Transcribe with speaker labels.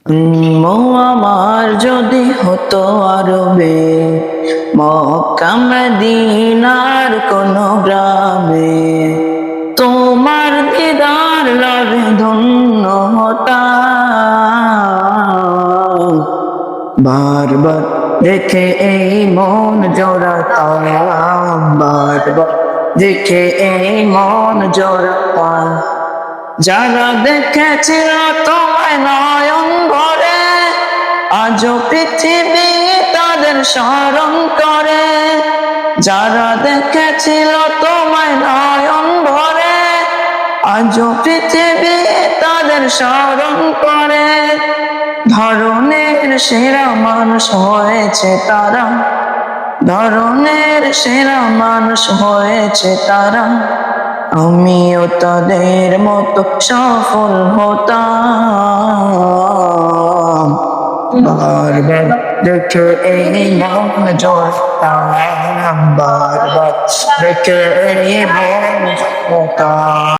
Speaker 1: আমার যদি হতো আরবে, মক্কা মদিনার কোন গ্রামে, তোমার দিদার লাভে ধন্য হতাম। বারবার দেখে এই মন জোড়াতাম, বারবার দেখে এই মন জোড়াতাম। যারা দেখেছিল তোমায় নয়ন ভরে, আজও পৃথিবী তাদের স্মরণ করে। যারা দেখেছিল তোমায় নয়ন ভরে, আজও পৃথিবী তাদের স্মরণ করে। ধরনের সেরা মানুষ হয়েছে তারা, ধরনের সেরা মানুষ হয়েছে তারা। আমিও তাদের মতো সফল হতাম। বারবার দেখে এই মন জোড়াতাম, বারবার দেখে এই মন জোড়াতাম।